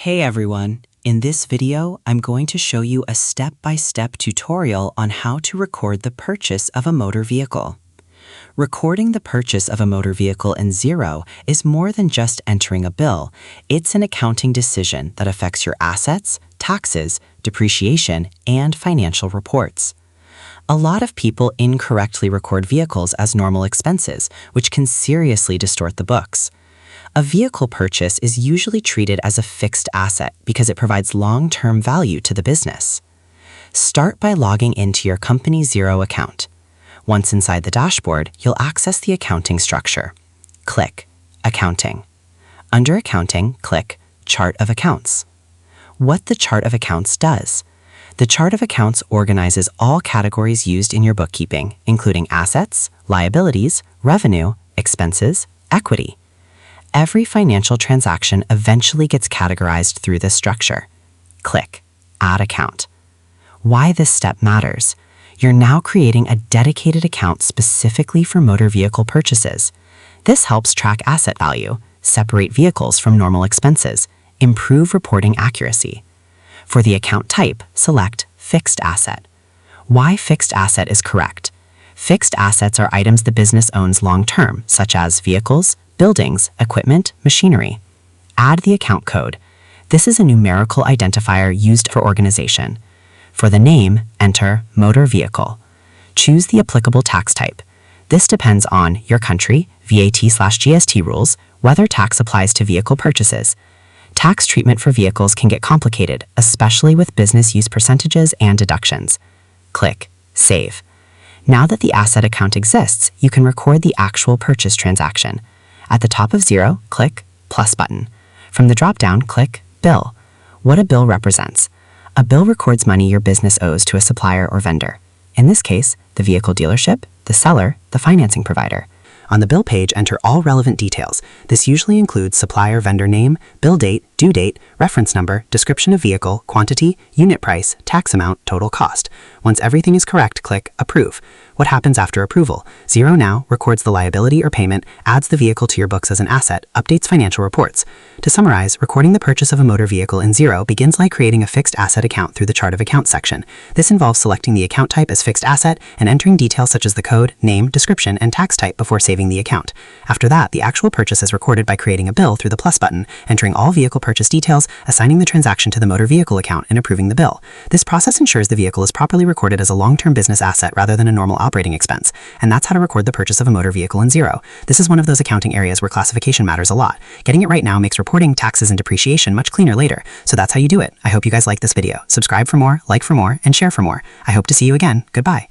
Hey everyone! In this video, I'm going to show you a step-by-step tutorial on how to record the purchase of a motor vehicle. Recording the purchase of a motor vehicle in Xero is more than just entering a bill. It's an accounting decision that affects your assets, taxes, depreciation, and financial reports. A lot of people incorrectly record vehicles as normal expenses, which can seriously distort the books. A vehicle purchase is usually treated as a fixed asset because it provides long-term value to the business. Start by logging into your company Xero account. Once inside the dashboard, you'll access the accounting structure. Click Accounting. Under Accounting, click Chart of Accounts. What the Chart of Accounts does. The Chart of Accounts organizes all categories used in your bookkeeping, including assets, liabilities, revenue, expenses, equity. Every financial transaction eventually gets categorized through this structure. Click Add Account. Why this step matters. You're now creating a dedicated account specifically for motor vehicle purchases. This helps track asset value, separate vehicles from normal expenses, improve reporting accuracy. For the account type, select Fixed Asset. Why fixed asset is correct. Fixed assets are items the business owns long-term, such as vehicles, buildings, equipment, machinery. Add the account code. This is a numerical identifier used for organization. For the name, enter motor vehicle. Choose the applicable tax type. This depends on your country, VAT/GST rules, whether tax applies to vehicle purchases. Tax treatment for vehicles can get complicated, especially with business use percentages and deductions. Click Save. Now that the asset account exists, you can record the actual purchase transaction. At the top of Xero, click Plus button. From the drop-down, click Bill. What a bill represents. A bill records money your business owes to a supplier or vendor. In this case, the vehicle dealership, the seller, the financing provider. On the bill page, enter all relevant details. This usually includes supplier vendor name, bill date, due date, reference number, description of vehicle, quantity, unit price, tax amount, total cost. Once everything is correct, click Approve. What happens after approval? Xero now records the liability or payment, adds the vehicle to your books as an asset, updates financial reports. To summarize, recording the purchase of a motor vehicle in Xero begins like creating a fixed asset account through the Chart of Accounts section. This involves selecting the account type as fixed asset and entering details such as the code, name, description, and tax type before saving the account. After that, the actual purchase is recorded by creating a bill through the plus button, entering all vehicle purchase details, assigning the transaction to the motor vehicle account, and approving the bill. This process ensures the vehicle is properly recorded as a long-term business asset rather than a normal operating expense. And that's how to record the purchase of a motor vehicle in Xero. This is one of those accounting areas where classification matters a lot. Getting it right now makes reporting, taxes, and depreciation much cleaner later. So that's how you do it. I hope you guys like this video. Subscribe for more, like for more, and share for more. I hope to see you again. Goodbye.